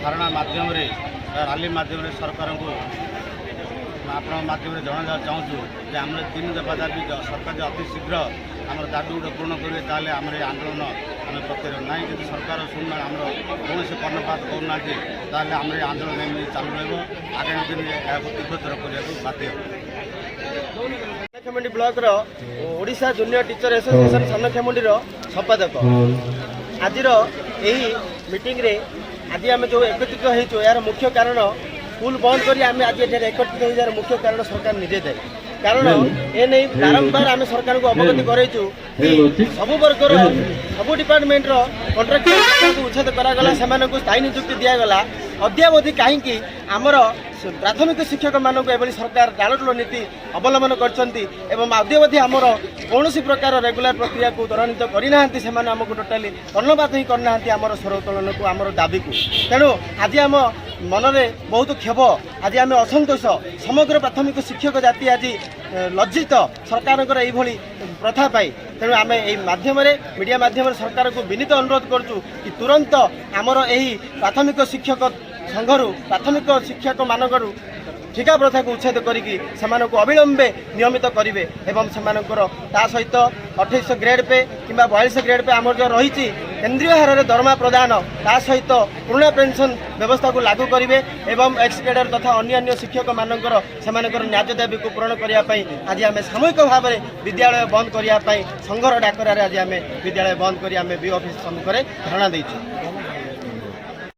धारणा मध्यम रैली मध्यम सरकार को आपण मध्यम जन चाहूँ कि आम 3 दफा दाबी सरकार जो अति शीघ्र आम दाबी गुट पूर्ण करेंगे ताले आम आंदोलन आम प्रत्येक ना जब सरकार शुणुना आम कौन से कर्णपात करना ताले आम आंदोलन चालू रगामी दिन यह तीव्रतर करने बाध्य। Sankhemundi block Odisha junior teacher association Sankhemundi संपादक आज यही मीटिंग रे आज आम जो एकत्रित हो यार मुख्य कारण स्कूल बंद करी आम आज एकत्रित हो यार मुख्य कारण सरकार निजे दे कारण ए नहीं बारंबार आम सरकार को अवगत कराइचु कि सब वर्गर सब डिपार्टमेंट कंट्राक्चुअल उच्छेद करागला से स्थायी नियुक्ति दिगला अद्यावधि कहीं आमर प्राथमिक शिक्षक मानक एभली सरकार डालटोल नीति अवलम्बन करवधि आमर कौन प्रकार रेगुलर प्रक्रिया को त्वरान्वित करना से आमको टोटाली कर्णपात ही करना आमर स्वर उत्तोलन को आमर दाबी को तेणु आज आम मनरे बहुत क्षोभ आज आम असंतोष समग्र प्राथमिक शिक्षक जाति आज लज्जित सरकार यही प्रथा पाई तेणु आम यही मीडिया माध्यम सरकार को विनीत अनुरोध करूँ कि तुरंत आमर यही प्राथमिक शिक्षक संघर प्राथमिक शिक्षक मानक ठिका प्रथा को उच्छेद करके अविलंबे नियमित करेंगे एवं ता सहित 28 ग्रेड पे कि 42 ग्रेड पे आम जो रही केंद्रीय हार में दरमा प्रदान ता सहित पुराना पेंशन व्यवस्था को लागू करेंगे एवं एक्स कैडर तथा अन्य शिक्षक मानकर न्याय दाबी को पूरण करने आज आम सामूहिक भाव में विद्यालय बंद करने संघर डाकर आज आम विद्यालय बंद कर बी ऑफिस सम्मुख में धारणा देचु।